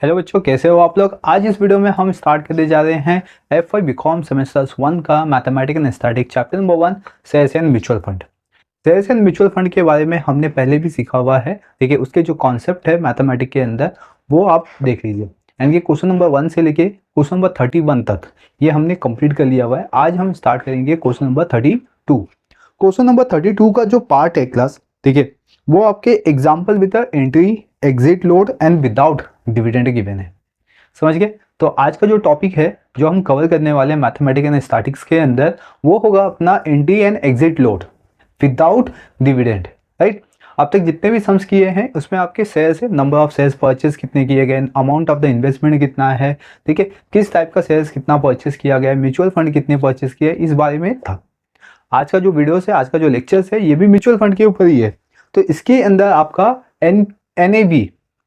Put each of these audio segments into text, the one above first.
Hello बच्चों, कैसे हो आप लोग। आज इस वीडियो में हम स्टार्ट करने जा रहे हैं F5 बीकॉम सेमेस्टर्स 1 का mathematics and static chapter number 1 shares and mutual fund. Shares and mutual fund के बारे में हमने पहले भी सीखा हुआ है। देखिए, उसके जो कॉन्सेप्ट है मैथमेटिक्स के अंदर वो आप देख लीजिए। यानी कि क्वेश्चन नंबर 1 से लेके क्वेश्चन नंबर 31 तक ये हमने कंप्लीट कर लिया हुआ है। आज हम स्टार्ट करेंगे क्वेश्चन नंबर 32। क्वेश्चन नंबर 32 का जो पार्ट है क्लास, देखिए वो आपके example with entry exit load and without dividend given है। समझ गए। तो आज का जो टॉपिक है जो हम कवर करने वाले हैं मैथमेटिक्स एंड स्टैटिक्स के अंदर, वो होगा अपना entry and exit load without dividend. Right. अब तक जितने भी सम्स किए हैं उसमें आपके शेयर्स है, नंबर ऑफ शेयर्स परचेस कितने किए गए, अमाउंट ऑफ द इन्वेस्टमेंट कितना है, ठीक है, किस टाइप का शेयर्स कितना परचेस किया गया, म्यूचुअल फंड कितने परचेस किए, इस बारे में था। आज का जो वीडियो है, आज का जो लेक्चर्स है, ये भी म्यूचुअल फंड के ऊपर ही है। तो इसके अंदर आपका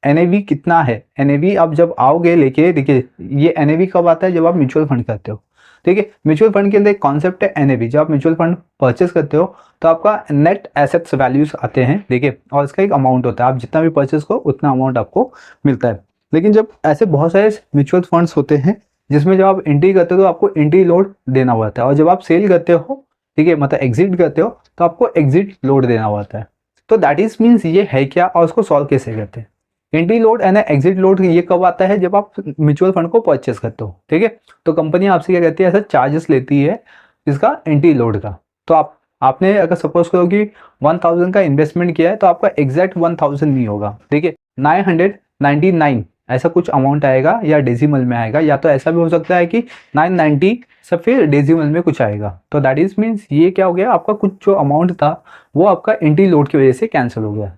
एनएवी कितना है। एनएवी आप जब आओगे लेके, देखिए ये एनएवी कब आता है, जब आप म्यूचुअल फंड करते हो। ठीक है, म्यूचुअल फंड के अंदर एक कॉन्सेप्ट है एनएवी। जब आप म्यूचुअल फंड परचेस करते हो तो आपका नेट एसेट्स वैल्यूज आते हैं, देखिए, और इसका एक अमाउंट होता है। आप जितना भी परचेस करो उतना अमाउंट आपको मिलता है। लेकिन जब ऐसे बहुत सारे म्यूचुअल फंड्स होते हैं जिसमें जब आप एंट्री करते हो तो आपको एंट्री लोड देना होता है, और जब आप सेल करते हो, ठीक है, मतलब एग्जिट करते हो, तो आपको एग्जिट लोड देना होता है। तो दैट इज मीन्स ये है क्या, और उसको सॉल्व कैसे करते हैं। Entry load and exit load ये कब आता है, जब आप म्यूचुअल फंड को परचेस करते हो। ठीक है, तो कंपनी आपसे क्या कहती है, ऐसा चार्जेस लेती है इसका एंट्री लोड का। तो आपने अगर सपोज करो कि 1000 का इन्वेस्टमेंट किया है तो आपका एग्जैक्ट 1000 नहीं होगा। देखिए 999 ऐसा कुछ अमाउंट आएगा, या डेसिमल में आएगा, या तो ऐसा भी हो सकता है कि 990 सब फिर डेसिमल में कुछ आएगा। तो दैट इज मीन्स ये क्या हो गया, आपका कुछ जो अमाउंट था वो आपका एंट्री लोड की वजह से कैंसिल हो गया,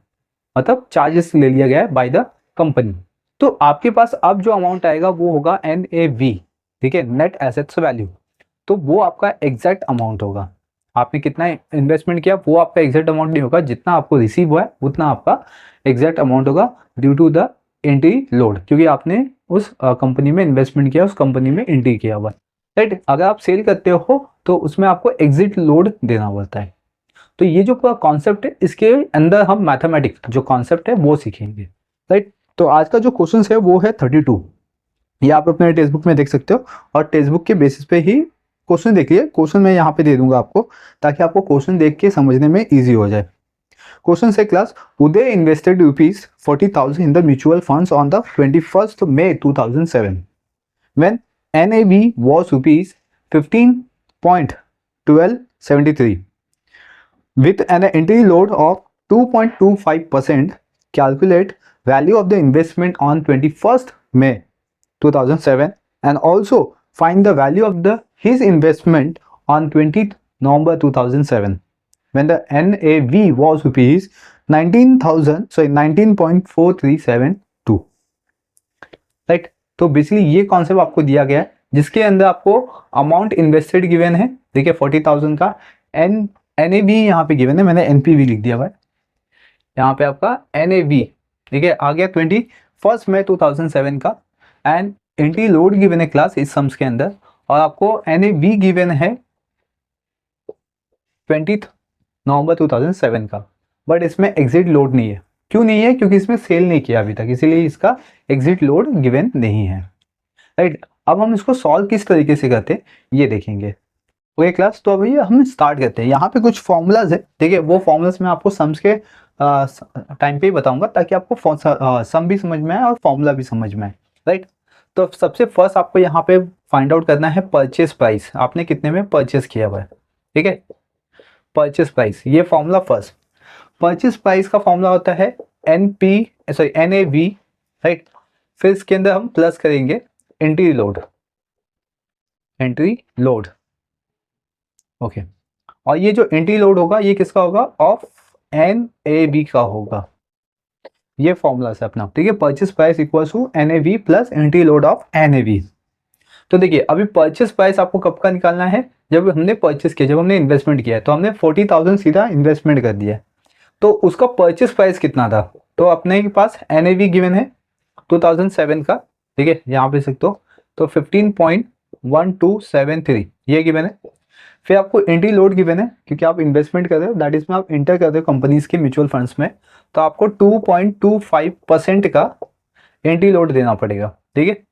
मतलब चार्जेस ले लिया गया है बाय द कंपनी। तो आपके पास अब जो अमाउंट आएगा वो होगा NAV, ठीक है, नेट एसेट्स वैल्यू। तो वो आपका एग्जैक्ट अमाउंट होगा। आपने कितना इन्वेस्टमेंट किया वो आपका एग्जैक्ट अमाउंट नहीं होगा, जितना आपको रिसीव हुआ है उतना आपका एग्जैक्ट अमाउंट होगा due to the entry load, क्योंकि आपने उस कंपनी में इन्वेस्टमेंट किया, उस कंपनी में एंट्री किया हुआ। राइट। अगर आप सेल करते हो तो उसमें आपको एग्जिट लोड देना पड़ता है। तो ये जो पूरा कॉन्सेप्ट है, इसके अंदर हम मैथमेटिक्स जो कॉन्सेप्ट है वो सीखेंगे। राइट। तो आज का जो क्वेश्चन है वो है 32। ये आप अपने टेक्स्ट बुक में देख सकते हो, और टेक्स्ट बुक के बेसिस पे ही क्वेश्चन देखिए। क्वेश्चन मैं यहाँ पे दे दूंगा आपको, ताकि आपको क्वेश्चन देख के समझने में ईजी हो जाए। क्वेश्चन से class, Uday invested ₹40,000 in the mutual funds on the 21st May 2007 when NAV was ₹15.1273 with an entry load of 2.25%. Calculate value of the investment on 21st May 2007 and also find the value of his investment on 20th November 2007 when the NAV was ₹19.4372. Right. तो basically ये concept आपको दिया गया है, जिसके अंदर आपको amount invested given है, देखिए 40,000 का। NAV यहाँ पे गिवन है, मैंने NPV लिख दिया हुआ है यहाँ पे आपका NAV, ठीक है, आ गया 21st May 2007 का। एंड एंट्री लोड गिवन है क्लास इस सम्स के अंदर, और आपको NAV गिवन है 20th November 2007 का। बट इसमें एग्जिट लोड नहीं है। क्यों नहीं है, क्योंकि इसमें सेल नहीं किया अभी तक, इसीलिए इसका एग्जिट लोड गिवन नहीं है। राइट। अब हम इसको सॉल्व किस तरीके से करते हैं ये देखेंगे। ओके क्लास, तो अभी हम स्टार्ट करते हैं। यहाँ पे कुछ फॉर्मूलाज है, ठीक है, वो फॉर्मूलाज मैं आपको सम्स के टाइम पे ही बताऊंगा, ताकि आपको सम भी समझ में आए और फॉर्मूला भी समझ में आए। राइट। तो सबसे फर्स्ट आपको यहाँ पे फाइंड आउट करना है परचेस प्राइस, आपने कितने में परचेस किया हुआ है। ठीक है, परचेस प्राइस, ये फॉर्मूला फर्स्ट। परचेस प्राइस का फॉर्मूला होता है NAV। राइट। फिर इसके अंदर हम प्लस करेंगे एंट्री लोड। ओके। और ये जो एंट्री लोड होगा ये किसका होगा, ऑफ NAV का होगा। ये फॉर्मूला है अपना, ठीक है, purchase price equal to NAV plus entry load of NAV। तो देखिए अभी परचेस प्राइस आपको कब का निकालना है, जब हमने परचेस किया, जब हमने इन्वेस्टमेंट किया है। तो हमने 40,000 सीधा इन्वेस्टमेंट कर दिया है, तो उसका परचेस प्राइस कितना था। तो अपने के पास NAV गिवन है 2007 का, ठीक है, यहाँ पे सकते हो, तो 15.1273 ये गिवन है। फिर आपको एंट्री लोड गिवन है, क्योंकि आप इन्वेस्टमेंट कर रहे हो, दैट इज में आप इंटर कर रहे हो कंपनीज के म्यूचुअल फंड्स में, तो आपको 2.25% का एंटी लोड देना पड़ेगा, ठीक है।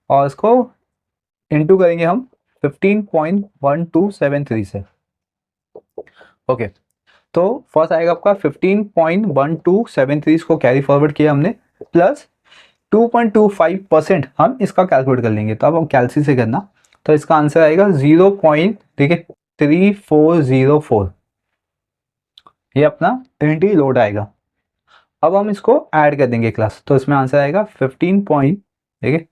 और इसको इंटू करेंगे हम 15.1273 से। ओके, तो फर्स्ट आएगा आपका 15.1273, इसको कैरी फॉरवर्ड किया हमने, प्लस 2.25% हम इसका कैलकुलेट कर लेंगे। तो अब हम कैलसी से करना, तो इसका आंसर आएगा 0.3404, ये अपना एंटी लोड आएगा। अब हम इसको ऐड कर देंगे क्लास, तो इसमें आंसर आएगा 15 पॉइंट, ठीक है,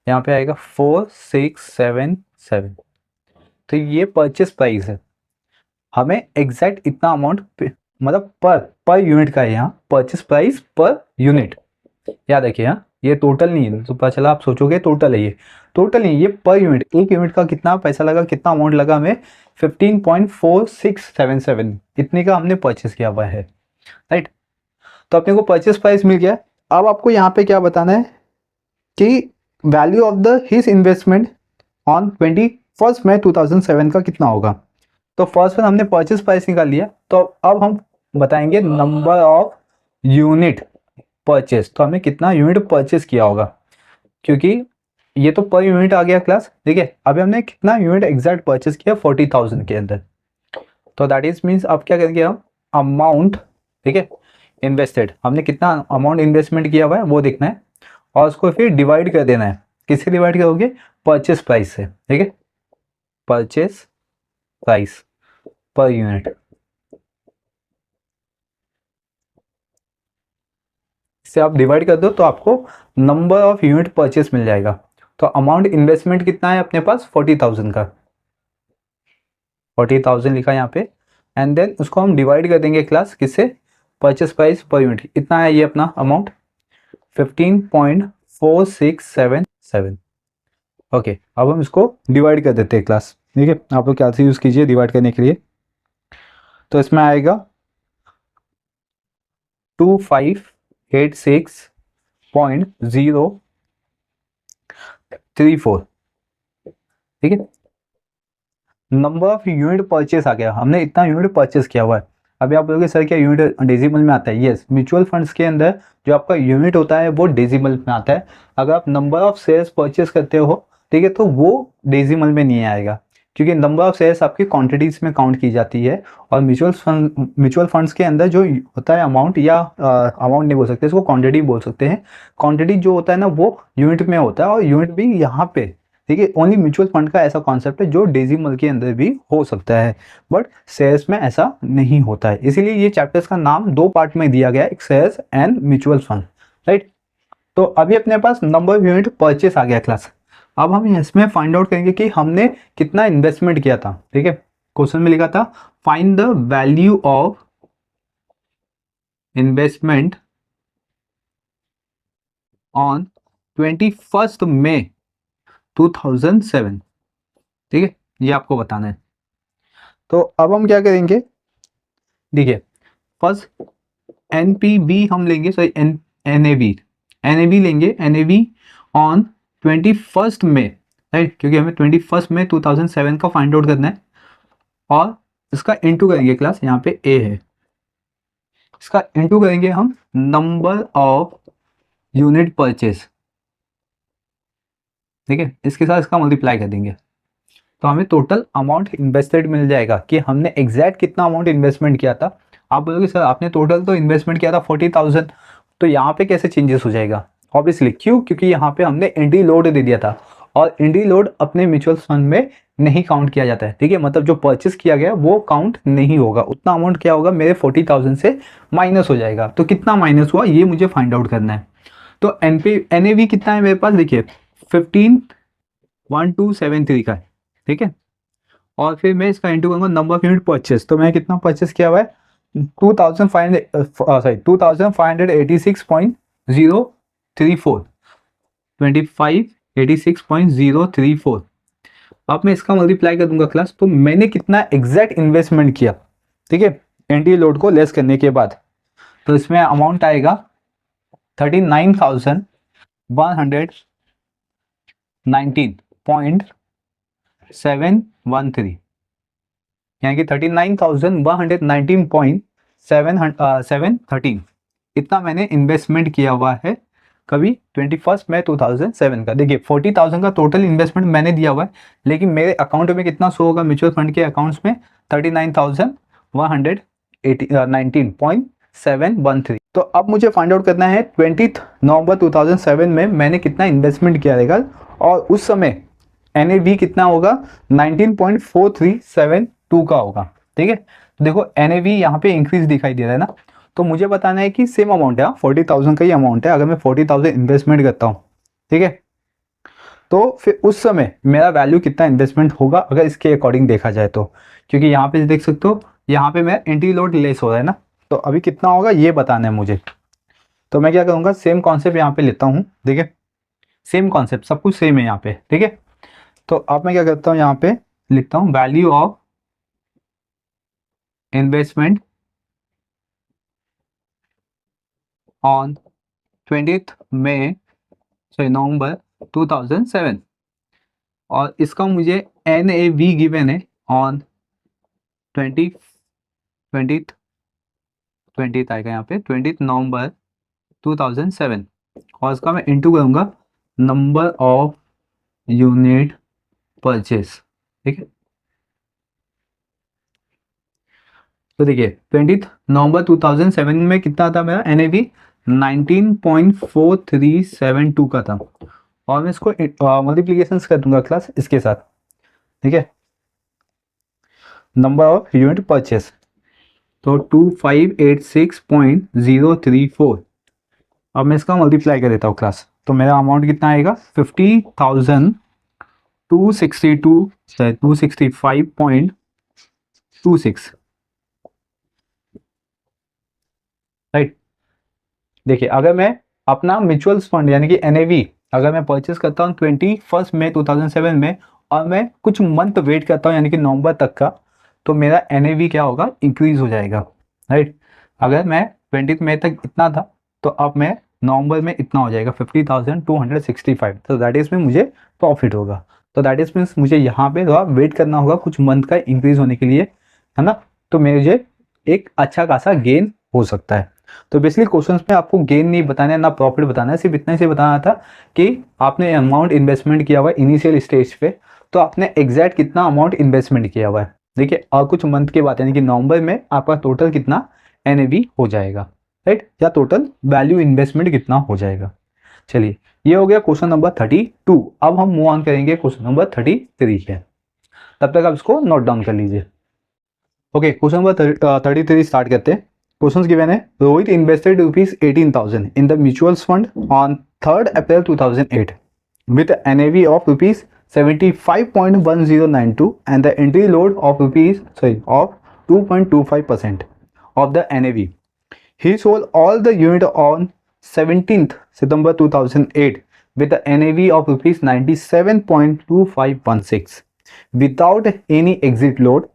यहाँ पे आएगा 4677। तो ये परचेस प्राइस है, हमें एग्जैक्ट इतना अमाउंट मतलब पर यूनिट का है यहाँ, परचेस प्राइस पर यूनिट। याद रखिए हाँ, ये टोटल नहीं है, तो पता चला आप सोचोगे टोटल है, ये टोटल नहीं, ये पर यूनिट, एक यूनिट का कितना पैसा लगा, कितना अमाउंट लगा हमें, 15.4677, इतने का हमने परचेस किया हुआ है, राइट। तो अपने को परचेस प्राइस मिल गया। अब आपको यहाँ पे क्या बताना है कि value of the his investment on 21 मई 2007 का कितना होगा। तो फर्स्ट में हमने परचेस प्राइस निकाल लिया, तो अब हम बताएंगे नंबर ऑफ यूनिट परचेस, तो हमें कितना यूनिट परचेस किया होगा, क्योंकि ये तो पर यूनिट आ गया क्लास, ठीक है। अभी हमने कितना यूनिट एग्जैक्ट परचेस किया 40,000 के अंदर, तो दैट इज मीन्स अब क्या करेंगे हम, अमाउंट, ठीक है, इन्वेस्टेड, हमने कितना अमाउंट इन्वेस्टमेंट किया हुआ है वो देखना है, और उसको फिर डिवाइड कर देना है। किससे डिवाइड करोगे, परचेस प्राइस से, ठीक है, परचेस प्राइस पर यूनिट, इससे आप डिवाइड कर दो तो आपको नंबर ऑफ यूनिट परचेस मिल जाएगा। तो अमाउंट इन्वेस्टमेंट कितना है अपने पास, 40,000 का, 40,000 लिखा यहाँ पे, एंड देन उसको हम डिवाइड कर देंगे क्लास किससे, परचेस प्राइस पर यूनिट, इतना है ये अपना अमाउंट 15.4677। ओके, अब हम इसको डिवाइड कर देते हैं क्लास, ठीक है, आप लोग क्या से यूज़ कीजिए डिवाइड करने के लिए। तो इसमें आएगा 2586.034, ठीक है। नंबर ऑफ यूनिट परचेस आ गया, हमने इतना यूनिट परचेस किया हुआ है। अभी आप बोलोगे सर क्या यूनिट डेसिमल में आता है, यस, म्यूचुअल फंड्स के अंदर जो आपका यूनिट होता है वो डेसिमल में आता है। अगर आप नंबर ऑफ शेयर्स परचेस करते हो, ठीक है, तो वो डेसिमल में नहीं आएगा, क्योंकि नंबर ऑफ शेयर्स आपकी क्वांटिटीज में काउंट की जाती है। और म्यूचुअल फंड्स के अंदर जो होता है अमाउंट, या अमाउंट नहीं बोल सकते इसको, क्वांटिटी बोल सकते हैं। क्वांटिटी जो होता है ना वो यूनिट में होता है, और यूनिट भी यहाँ पे, ठीक है, ओनली म्यूचुअल फंड का ऐसा कॉन्सेप्ट है जो डेसिमल के अंदर भी हो सकता है, बट शेयर्स में ऐसा नहीं होता है। इसीलिए ये चैप्टर्स का नाम दो पार्ट में दिया गया है, एक shares and mutual fund, right. तो अभी अपने पास नंबर ऑफ यूनिट परचेस आ गया क्लास। अब हम इसमें फाइंड आउट करेंगे कि हमने कितना इन्वेस्टमेंट किया था, ठीक है। क्वेश्चन में लिखा था find the value of investment on 21 मई 2007, ठीक है, ये आपको बताना है। तो अब हम क्या करेंगे, देखिए, फर्स्ट एनपीबी हम लेंगे, सॉरी एनएबी, एनएबी लेंगे, एनएबी ऑन 21 मई, राइट, क्योंकि हमें 21 मई 2007 का फाइंड आउट करना है, और इसका इंटू करेंगे क्लास, यहाँ पे ए है, इसका इंटू करेंगे हम नंबर ऑफ यूनिट परचेस, ठीक है, इसके साथ इसका मल्टीप्लाई कर देंगे, तो हमें टोटल अमाउंट इन्वेस्टेड मिल जाएगा कि हमने एग्जैक्ट कितना अमाउंट इन्वेस्टमेंट किया था। आप बोलोगे सर आपने टोटल तो इन्वेस्टमेंट किया था 40,000, तो यहाँ पे कैसे चेंजेस हो जाएगा, ऑब्वियसली क्यों, क्योंकि यहाँ पे हमने एंटी लोड दे दिया था, और एंटी लोड अपने म्यूचुअल फंड में नहीं काउंट किया जाता है, ठीक है, मतलब जो परचेस किया गया वो काउंट नहीं होगा, उतना अमाउंट क्या होगा मेरे 40,000 से माइनस हो जाएगा। तो कितना माइनस हुआ ये मुझे फाइंड आउट करना है। तो एनएवी कितना है मेरे पास, देखिए 15.1273 का है, ठीक है, और फिर मैं इसका इंटू करूंगा नंबर ऑफ यूनिट परचेस, तो मैं कितना परचेस किया हुआ है 2586.034, 2586.034। अब मैं इसका मल्टीप्लाई कर दूंगा क्लास, तो मैंने कितना एग्जैक्ट इन्वेस्टमेंट किया, ठीक है, एंटी लोड को लेस करने के बाद, तो इसमें अमाउंट आएगा 39,119.713, यानी कि 39,119.713, इतना मैंने इन्वेस्टमेंट किया हुआ है कभी 21 मई 2007 का। देखिए 40,000 का टोटल इन्वेस्टमेंट मैंने दिया हुआ है, लेकिन मेरे अकाउंट में कितना शो होगा म्यूचुअल फंड के अकाउंट्स में 39,119.713। तो अब मुझे फाइंड आउट करना है 20 नवंबर 2007 में मैंने कितना इन्वेस्टमेंट किया रहेगा और उस समय NAV कितना होगा 19.4372 का होगा। ठीक है, देखो NAV यहाँ पे इंक्रीज दिखाई दे रहा है ना, तो मुझे बताना है कि सेम अमाउंट है, 40,000 का ही अमाउंट है। अगर मैं 40,000 इन्वेस्टमेंट करता हूँ, ठीक है, तो फिर उस समय मेरा वैल्यू कितना इन्वेस्टमेंट होगा अगर इसके अकॉर्डिंग देखा जाए तो, क्योंकि यहाँ पे देख सकते हो यहाँ पे मेरा एंट्री लोड लेस हो रहा है ना, तो अभी कितना होगा ये बताना है मुझे। तो मैं क्या करूँगा, सेम कॉन्सेप्ट यहाँ पे लेता हूँ। ठीक है, सेम कॉन्सेप्ट, सब कुछ सेम है यहाँ पे। ठीक है, तो अब मैं क्या करता हूँ, यहाँ पे लिखता हूँ value of investment on 20th मई नवंबर 2007, और इसका मुझे NAV गिवन है ऑन 20th आएगा यहाँ पे 20th नवंबर 2007, और इसका मैं इंटू करूँगा नंबर ऑफ यूनिट परचेस। ठीक है, तो देखिए 20th नवंबर 2007 में कितना था मेरा NAV 19.4372 का था, और मैं इसको मल्टीप्लीकेशन कर दूंगा क्लास इसके साथ। ठीक है, नंबर ऑफ यूनिट परचेस, तो 2586.034। अब मैं इसका मल्टीप्लाई कर देता हूँ क्लास, तो मेरा अमाउंट कितना आएगा 265.26। राइट, देखिए अगर मैं अपना म्यूचुअल फंड यानी कि NAV अगर मैं परचेस करता हूँ 21 मई 2007 में, और मैं कुछ मंथ वेट करता हूँ यानी कि नवंबर तक का, तो मेरा NAV क्या होगा, इंक्रीज हो जाएगा। राइट, अगर मैं 20 मई तक इतना था, तो अब मैं नवंबर में इतना हो जाएगा 50,265, तो दैट इज में मुझे प्रॉफिट होगा। तो दैट इज मीन्स मुझे यहाँ पे थोड़ा वेट करना होगा कुछ मंथ का इंक्रीज होने के लिए, है ना, तो मुझे एक अच्छा खासा गेन हो सकता है। तो बेसिकली क्वेश्चंस में आपको गेन नहीं बताना है ना प्रॉफिट बताना है, सिर्फ इतना ही से बताना था कि आपने अमाउंट इन्वेस्टमेंट किया हुआ है इनिशियल स्टेज पे, तो आपने एग्जैक्ट कितना अमाउंट इन्वेस्टमेंट किया हुआ है। देखिए, और कुछ मंथ के बाद यानी कि नवंबर में आपका टोटल कितना NAV हो जाएगा, राइट, या टोटल वैल्यू इन्वेस्टमेंट कितना हो जाएगा। चलिए, ये हो गया क्वेश्चन नंबर 32। अब हम मूव ऑन करेंगे क्वेश्चन नंबर 33 पे, तब तक आप इसको नोट डाउन कर लीजिए। ओके, क्वेश्चन नंबर 33 स्टार्ट करते हैं। क्वेश्चन गिवन है, Rohit invested ₹18,000 in the mutual fund on 3rd April 2008 with NAV of ₹75.1092 and the entry load of 2.25% of the NAV. He sold all the unit on 17th September 2008 with the NAV of ₹97.2516 without any exit load.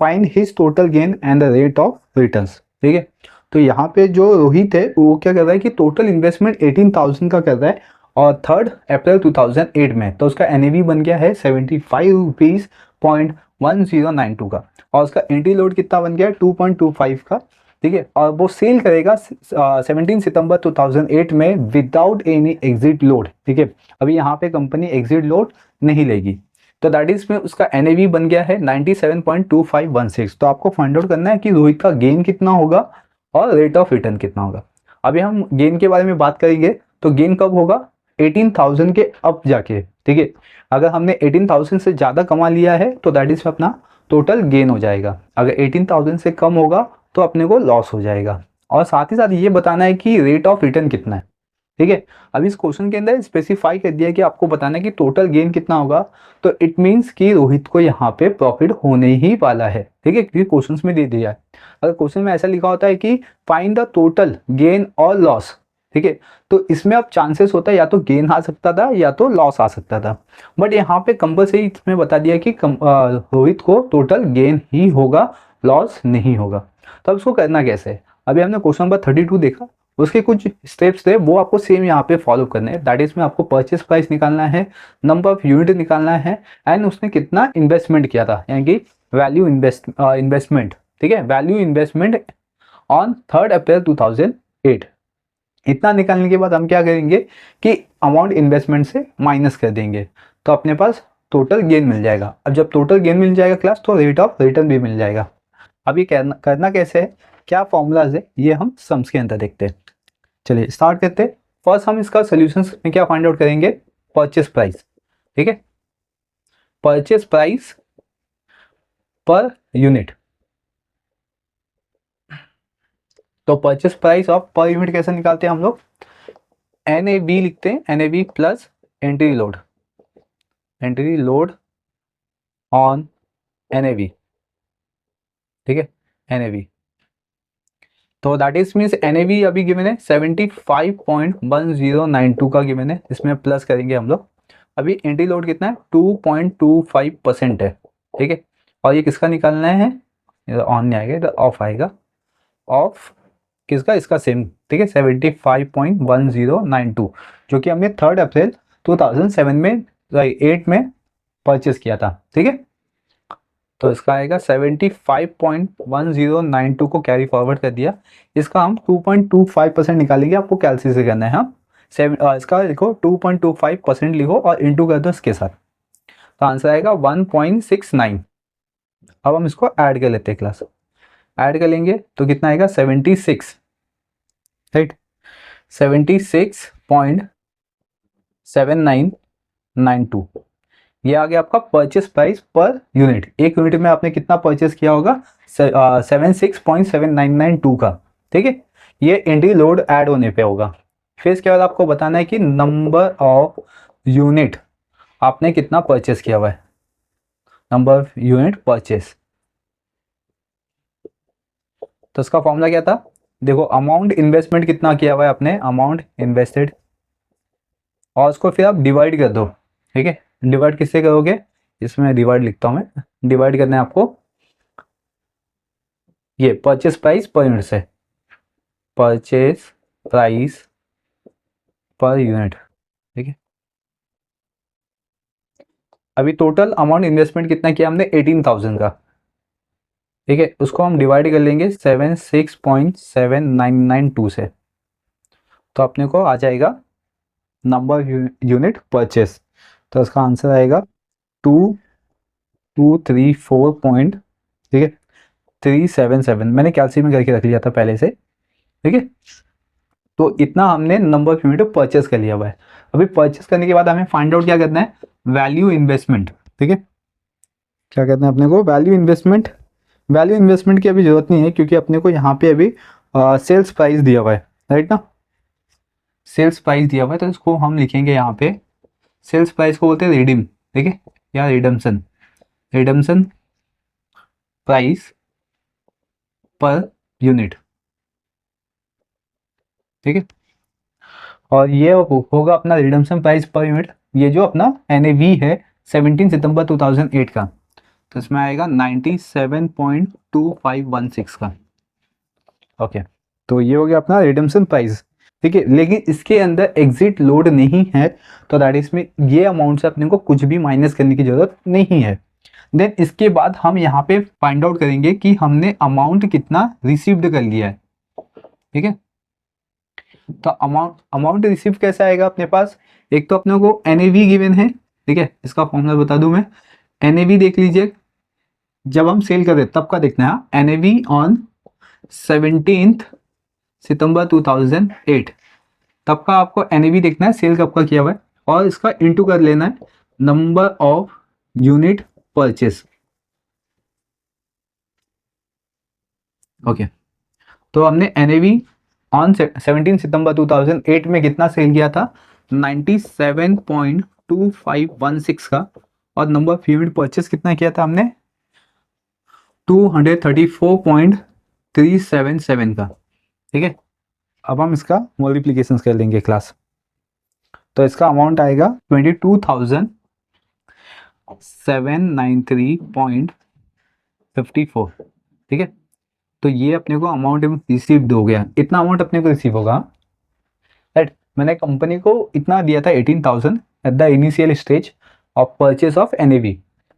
Find his total gain and the rate of returns. ठीक है, तो यहाँ पे जो रोहित है वो क्या कर रहा है कि टोटल इन्वेस्टमेंट 18,000 का कर रहा है और 3rd April 2008 में, तो उसका NAV बन गया है ₹75.1092 का, और उसका एंट्री लोड कितना बन गया है 2.25 का। ठीक है, और वो सेल करेगा 17 सितंबर 2008 में विदाउट एनी एग्जिट लोड। ठीक है, अभी यहाँ पे कंपनी एग्जिट लोड नहीं लेगी, तो दैट इज में उसका NAV बन गया है 97.2516। तो आपको फाइंड आउट करना है कि रोहित का गेन कितना होगा और रेट ऑफ रिटर्न कितना होगा। अभी हम गेन के बारे में बात करेंगे, तो गेन कब होगा 18,000 के अब जाके। ठीक है, अगर हमने 18,000 से ज़्यादा कमा लिया है तो दैट इज अपना टोटल गेन हो जाएगा, अगर 18,000 से कम होगा तो अपने को लॉस हो जाएगा। और साथ ही साथ ये बताना है कि रेट ऑफ रिटर्न कितना है। ठीक है, अभी इस क्वेश्चन के अंदर स्पेसिफाई कर दिया कि आपको बताना है कि टोटल गेन कितना होगा, तो इट मीन्स कि रोहित को यहाँ पे प्रॉफिट होने ही वाला है। ठीक है, क्योंकि क्वेश्चन में दे दिया है। अगर क्वेश्चन में ऐसा लिखा होता है कि फाइंड द टोटल गेन और लॉस, ठीक है, तो इसमें अब चांसेस होता है या तो गेन आ सकता था या तो लॉस आ सकता था, बट यहाँ पे कंपलसरी इसमें बता दिया कि रोहित को टोटल गेन ही होगा, लॉस नहीं होगा। तो अब उसको करना कैसे है, अभी हमने क्वेश्चन नंबर 32 देखा, उसके कुछ स्टेप्स थे वो आपको सेम यहाँ पे फॉलो करने हैं। दैट इज में आपको परचेस प्राइस निकालना है, नंबर ऑफ यूनिट निकालना है, एंड उसने कितना इन्वेस्टमेंट किया था यानी कि वैल्यू इन्वेस्टमेंट। ठीक है, value investment on 3rd April 2008। इतना निकालने के बाद हम क्या करेंगे कि अमाउंट इन्वेस्टमेंट से माइनस कर देंगे, तो अपने पास टोटल गेन मिल जाएगा। अब जब टोटल गेन मिल जाएगा क्लास, तो रेट ऑफ रिटर्न भी मिल जाएगा। अब ये करना कैसे है, क्या फॉर्मूलाज है, ये हम सम्स के अंदर देखते हैं। चलिए स्टार्ट करते हैं। फर्स्ट हम इसका सोल्यूशन में क्या फाइंड आउट करेंगे, परचेस प्राइस। ठीक है, परचेस प्राइस पर यूनिट। तो purchase price of per unit कैसे निकालते हैं हम लोग, NAV लिखते हैं, NAV plus entry load on NAV। ठीक है, NAV, तो दैट इज मीन्स NAV अभी गिवन है 75.1092 का गिवन है, इसमें प्लस करेंगे हम लोग। अभी एंट्री लोड कितना है, 2.25% है। ठीक है, और ये किसका निकालना है, ऑन नहीं आएगा, ऑफ आएगा। ऑफ किसका, इसका सेम। ठीक है, 75.1092 जो कि हमने 3 अप्रैल 2007 में 8 में परचेस किया था। ठीक है, तो इसका आएगा 75.1092 को कैरी फॉरवर्ड कर दिया। इसका हम 2.25% निकालेंगे, आपको कैलसी से करना है। हाँ, इसका लिखो 2.25% लिखो और इंटू कर दो इसके साथ, तो आंसर आएगा 1.69। अब हम इसको ऐड कर लेते हैं क्लास, ऐड कर लेंगे तो कितना आएगा 76, राइट, 76.7992। ये आ गया आपका परचेस प्राइस पर यूनिट। एक यूनिट में आपने कितना परचेस किया होगा, 76.7992 का। ठीक है, ये एंट्री लोड ऐड होने पे होगा। फिर इसके बाद आपको बताना है कि नंबर ऑफ यूनिट आपने कितना परचेस किया हुआ है, नंबर ऑफ यूनिट परचेस। तो इसका फॉर्मूला क्या था, देखो अमाउंट इन्वेस्टमेंट कितना किया हुआ है आपने, अमाउंट इन्वेस्टेड, और उसको फिर आप डिवाइड कर दो। ठीक है, डिवाइड किससे करोगे, इसमें डिवाइड लिखता हूं मैं, डिवाइड करना है आपको ये परचेस प्राइस पर यूनिट से, परचेस प्राइस पर यूनिट। ठीक है, अभी टोटल अमाउंट इन्वेस्टमेंट कितना किया हमने, 18,000 का। ठीक है, उसको हम डिवाइड कर लेंगे 76.7992 से, तो अपने को आ जाएगा नंबर यूनिट परचेस। तो इसका आंसर आएगा 2234 पॉइंट, ठीक है, 377। मैंने कैलसी में करके रख लिया था पहले से। ठीक है, तो इतना हमने नंबर ऑफ यूनिट परचेस कर लिया हुआ है। अभी परचेस करने के बाद हमें फाइंड आउट क्या करना है, वैल्यू इन्वेस्टमेंट। ठीक है, क्या कहते हैं अपने को, वैल्यू इन्वेस्टमेंट। वैल्यू इन्वेस्टमेंट की अभी जरूरत नहीं है, क्योंकि अपने को यहाँ पे अभी सेल्स प्राइस दिया हुआ है, राइट ना, सेल्स प्राइस दिया हुआ है, तो इसको हम लिखेंगे यहाँ पे, सेल्स प्राइस को बोलते हैं रिडीम। ठीक है, या redemption, redemption price per unit. ठीक है, और ये होगा अपना रिडम्सन प्राइस पर यूनिट, ये जो अपना NAV है 17 सितंबर 2008 का, तो इसमें आएगा 97.2516 का। ओके, तो ये हो गया अपना रिडम्सन प्राइस। ठीक है, लेकिन इसके अंदर एग्जिट लोड नहीं है, तो दैट इज में ये अमाउंट से अपने को कुछ भी माइनस करने की जरूरत नहीं है। देन इसके बाद हम यहाँ पे फाइंड आउट करेंगे कि हमने अमाउंट कितना रिसीव्ड कर लिया है। ठीक है, तो अमाउंट रिसीव कैसे आएगा अपने पास, एक तो अपने को NAV गिवन है। ठीक है, इसका फॉर्मूला बता दूं मैं, NAV देख लीजिए, जब हम सेल कर रहे तब का देखना है, NAV ऑन 17 सितंबर 2008, तब का आपको NAV देखना है, सेल कब का किया हुआ है, और इसका इंटू कर लेना है number of unit purchase. Okay, तो हमने NAV ऑन 17 सितंबर 2008 में कितना सेल किया था, 97.2516 का, और नंबर ऑफ यूनिट परचेस कितना किया था हमने, 234.377 का। ठीक है, अब हम इसका मल्टीप्लीकेशन कर लेंगे क्लास, तो इसका अमाउंट आएगा 22,793.54। ठीक है, तो ये अपने को अमाउंट रिसीव हो गया, इतना अमाउंट अपने को रिसीव होगा, राइट। मैंने कंपनी को इतना दिया था 18,000 at the initial stage of purchase of NAV।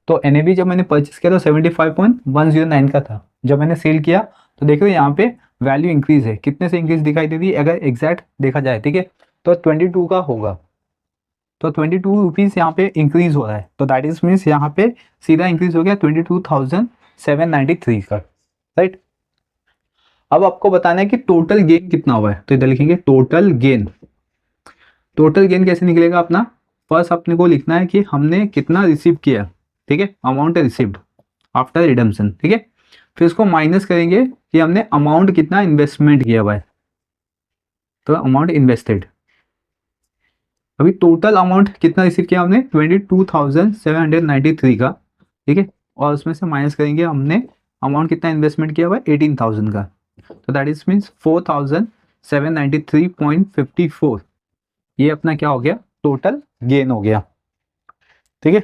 तो NAV जब मैंने परचेस किया तो 75.109 का था, जब मैंने सेल किया तो देख रहे हो यहाँ पे वैल्यू इंक्रीज है, कितने से इंक्रीज दिखाई दे रही है अगर एग्जैक्ट देखा जाए, ठीक है, तो 22 का होगा, तो 22 रुपीज़ यहाँ पे इंक्रीज हो रहा है, तो दैट इज मीन्स यहाँ पे सीधा इंक्रीज हो गया 22,793 का, राइट। अब आपको बताना है कि टोटल गेन कितना हुआ है, तो इधर लिखेंगे टोटल गेन। टोटल गेन कैसे निकलेगा अपना, फर्स्ट अपने को लिखना है कि हमने कितना रिसीव किया, ठीक है, अमाउंट रिसीव्ड आफ्टर रिडम्पशन, ठीक है, फिर इसको माइनस करेंगे कि हमने अमाउंट कितना इन्वेस्टमेंट किया हुआ है, तो अमाउंट इन्वेस्टेड। अभी टोटल अमाउंट कितना रिसीव किया हमने 22,793 का, ठीक है, और उसमें से माइनस करेंगे हमने अमाउंट कितना इन्वेस्टमेंट किया हुआ है 18,000 का, तो दैट इज मीन्स 4,793.54, ये अपना क्या हो गया टोटल गेन हो गया, ठीक है।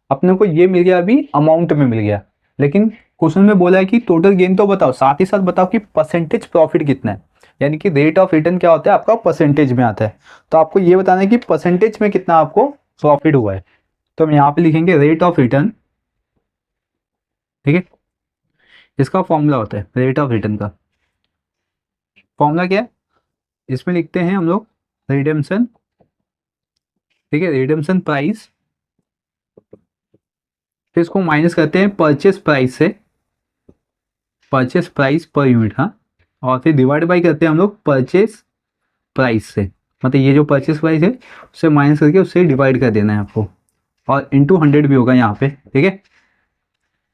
अपने को ये मिल गया, अभी अमाउंट में मिल गया, लेकिन क्वेश्चन में बोला है कि टोटल गेन तो बताओ, साथ ही साथ बताओ कि परसेंटेज प्रॉफिट कितना है, यानी कि रेट ऑफ रिटर्न क्या होता है आपका परसेंटेज में आता है, तो आपको ये बताना है कि परसेंटेज में कितना आपको प्रॉफिट हुआ है, तो हम यहाँ पे लिखेंगे रेट ऑफ रिटर्न, ठीक है, इसका फॉर्मूला होता है रेट ऑफ रिटर्न का, फॉर्मूला क्या है, इसमें लिखते हैं हम लोग रिडेम्पशन, ठीक है, रिडेम्पशन प्राइस, फिर इसको माइनस करते हैं परचेस प्राइस से, परचेस प्राइस पर यूनिट, हाँ, और फिर डिवाइड बाई करते हैं हम लोग परचेस प्राइस से, मतलब ये जो परचेस प्राइस है उससे माइनस करके उससे डिवाइड कर देना है आपको, और इंटू 100 भी होगा यहाँ पे, ठीक है,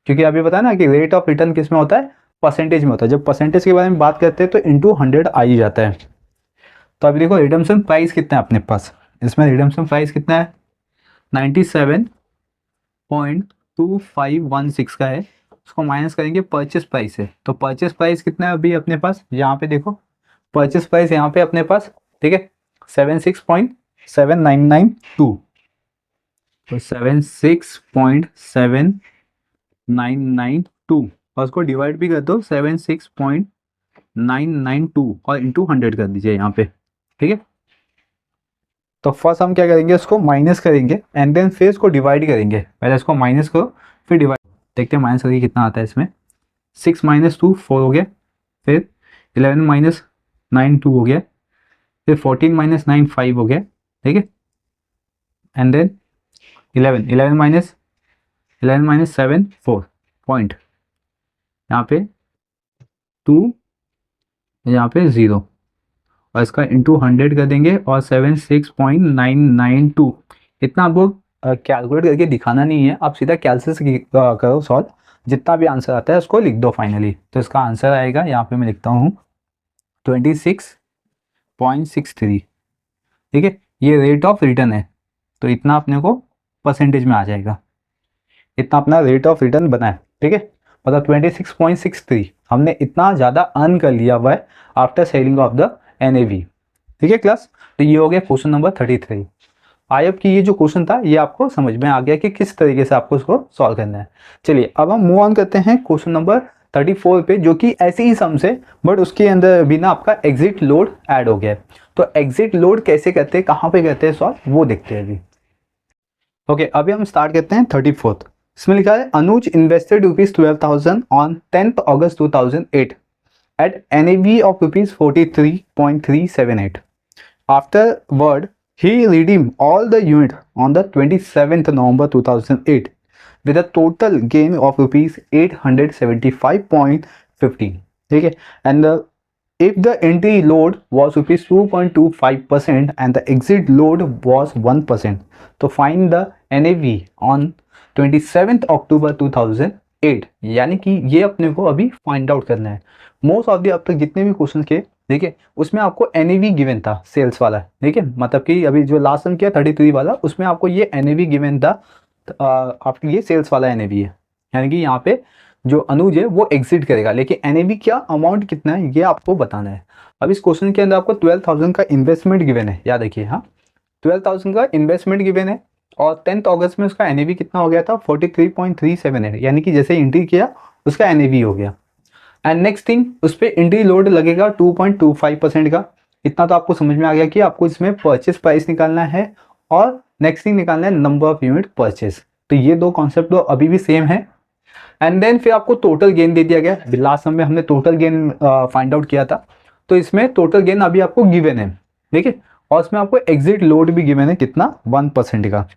क्योंकि अभी पता है ना कि रेट ऑफ रिटर्न किस में होता है परसेंटेज में होता है, जब परसेंटेज के बारे में बात करते हैं तो इंटू 100 आ ही जाता है। तो अभी देखो रिडम्पशन प्राइस कितना है अपने पास, इसमें रिडम्पशन प्राइस कितना है 97.2516 का है, उसको माइनस करेंगे परचेस प्राइस से, तो परचेस प्राइस कितना है अभी अपने पास, यहाँ पे देखो परचेस प्राइस यहाँ पे अपने पास, ठीक है, 76.7992, तो 76.7992 और उसको डिवाइड भी कर दो 76.992 और इंटू 100 कर दीजिए यहाँ पे, ठीक है। तो फर्स्ट हम क्या करेंगे, उसको माइनस करेंगे एंड देन फिर इसको डिवाइड करेंगे, पहले इसको माइनस करो फिर डिवाइड, देखते हैं माइनस करके कितना आता है इसमें, 6 माइनस 2 4 हो गया, फिर 11 माइनस 9 2 हो गया, फिर 14 माइनस 9 5 हो गया, ठीक है, एंड देन 11 माइनस 7 4 पॉइंट, यहाँ पे 2, यहाँ पे 0, और इसका इंटू 100 कर देंगे और 76.992, इतना आपको कैलकुलेट करके दिखाना नहीं है, आप सीधा कैलकुलेट करो सॉल्व, जितना भी आंसर आता है उसको लिख दो फाइनली, तो इसका आंसर आएगा यहाँ पे मैं लिखता हूँ 26.63, ठीक है, ये रेट ऑफ रिटर्न है, तो इतना अपने को परसेंटेज में आ जाएगा, इतना अपना रेट ऑफ रिटर्न बना है, ठीक है, मतलब 26.63 हमने इतना ज़्यादा अर्न कर लिया हुआ है after selling of the NAV, ठीक है क्लास। तो ये हो गया क्वेश्चन नंबर 33। आई होप कि ये जो क्वेश्चन था ये आपको समझ में आ गया कि किस तरीके से आपको इसको सॉल्व करना है। चलिए अब हम मूव ऑन करते हैं क्वेश्चन नंबर 34 पे, जो कि ऐसे ही सम से बट उसके अंदर भी ना आपका एग्जिट लोड ऐड हो गया है। तो एग्जिट लोड कैसे करते हैं, कहाँ पे करते हैं सॉल्व, वो देखते हैं अभी। ओके अभी हम स्टार्ट करते हैं 34th। इसमें लिखा है अनुज invested ₹12,000 on 10th August 2008 at NAV of ₹43.378. Afterward, he redeemed all the units on the 27th November 2008 with a total gain of ₹875.15. ठीक है, and if the entry load was ₹2.25% and the exit load was 1%, तो find the NAV on 27th October 2008, यानी कि ये अपने को अभी find out करना है। मोस्ट ऑफ द अब तक जितने भी क्वेश्चन के देखिए उसमें आपको NAV गिवन था सेल्स वाला, ठीक है, मतलब कि अभी जो लास्ट सम किया 33 वाला उसमें आपको ये NAV गिवन था, आपको ये सेल्स वाला NAV है, यानी कि यहाँ पे जो अनुज है वो एग्जिट करेगा, लेकिन NAV क्या अमाउंट कितना है ये आपको बताना है। अब इस क्वेश्चन के अंदर आपको 12,000 का इन्वेस्टमेंट गिवन है, याद रखिए, हाँ 12,000 का इन्वेस्टमेंट गिवन है और 10th अगस्त में उसका NAV कितना हो गया था 43.378, यानी कि जैसे एंट्री किया उसका NAV हो गया। एंड नेक्स्ट थिंग उस पर एंट्री लोड लगेगा 2.25% का, इतना तो आपको समझ में आ गया कि आपको इसमें परचेस प्राइस निकालना है और नेक्स्ट थिंग निकालना है नंबर ऑफ यूनिट परचेस। तो ये दो कॉन्सेप्ट तो अभी भी सेम है, एंड देन फिर आपको टोटल गेन दे दिया गया। लास्ट में हमने टोटल गेन फाइंड आउट किया था, तो इसमें टोटल गेन अभी आपको गिवन है, ठीक है। और इसमें आपको एग्जिट लोड भी गिवन है, कितना 1% का।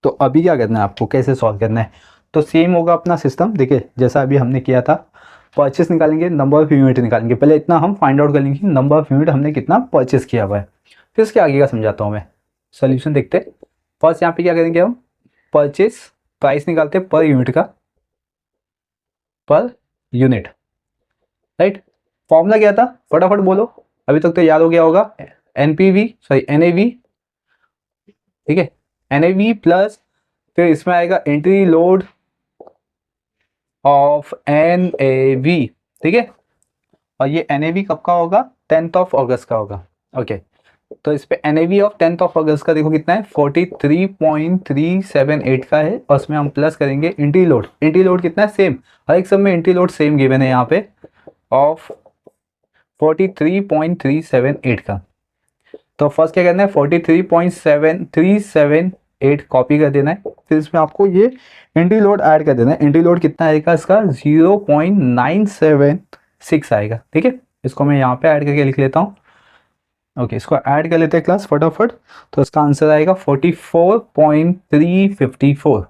तो अभी क्या करना है आपको, कैसे सॉल्व करना है, तो सेम होगा अपना सिस्टम। देखिए जैसा अभी हमने किया था, परचेस निकालेंगे, नंबर ऑफ यूनिट निकालेंगे। पहले इतना हम फाइंड आउट कर लेंगे, नंबर ऑफ यूनिट हमने कितना परचेस किया हुआ है, फिर इसके आगे का समझाता हूँ मैं। सोल्यूशन देखते हैं। फर्स्ट यहाँ पे क्या करेंगे हम, परचेस प्राइस निकालते हैं पर यूनिट का, पर यूनिट, राइट। फॉर्मूला क्या था, फटाफट बोलो, अभी तक तो याद हो गया होगा। एनपीवी सॉरी एनएवी, ठीक है, एनएवी प्लस फिर इसमें आएगा एंट्री लोड ऑफ एनएवी, ठीक है। और ये एनएवी कब का होगा, 10th ऑफ अगस्त का होगा, ओके। तो इस पे एनएवी ऑफ 10th ऑफ अगस्त का देखो कितना है, 43.378 का है। और उसमें हम प्लस करेंगे एंट्री लोड, एंट्री लोड कितना है, सेम, हर एक सब में एंट्री लोड सेम गिवन है यहाँ पे, ऑफ 43.378 का। तो फर्स्ट क्या करना है, 43.7378 कॉपी कर देना है। फिर इसमें आपको ये एंट्री लोड ऐड कर देना है। एंट्री लोड कितना आएगा इसका, 0.976 आएगा, ठीक है। इसको मैं यहाँ पे ऐड करके लिख लेता हूँ, ओके। इसको ऐड कर लेते हैं क्लास फटाफट। तो इसका आंसर आएगा 44.354,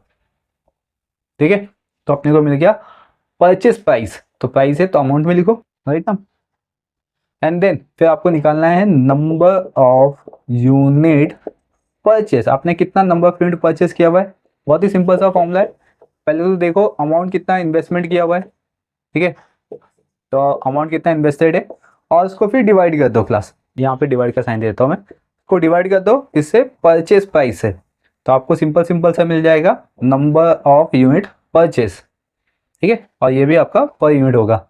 ठीक है। तो अपने को मिल गया परचेस प्राइस, तो प्राइस है तो अमाउंट में लिखो, राइट ना। एंड देन फिर आपको निकालना है नंबर ऑफ यूनिट परचेस। आपने कितना नंबर ऑफ यूनिट परचेस किया हुआ है, बहुत ही सिंपल सा फॉर्मूला है। पहले तो देखो अमाउंट कितना इन्वेस्टमेंट किया हुआ है, ठीक है। तो अमाउंट कितना इन्वेस्टेड है, और उसको फिर डिवाइड कर दो क्लास, यहाँ पे डिवाइड का साइन दे देता हूँ मैं, इसको डिवाइड कर दो इससे परचेस प्राइस से। तो आपको सिंपल सिंपल सा मिल जाएगा नंबर ऑफ यूनिट परचेस, ठीक है। और ये भी आपका पर यूनिट होगा,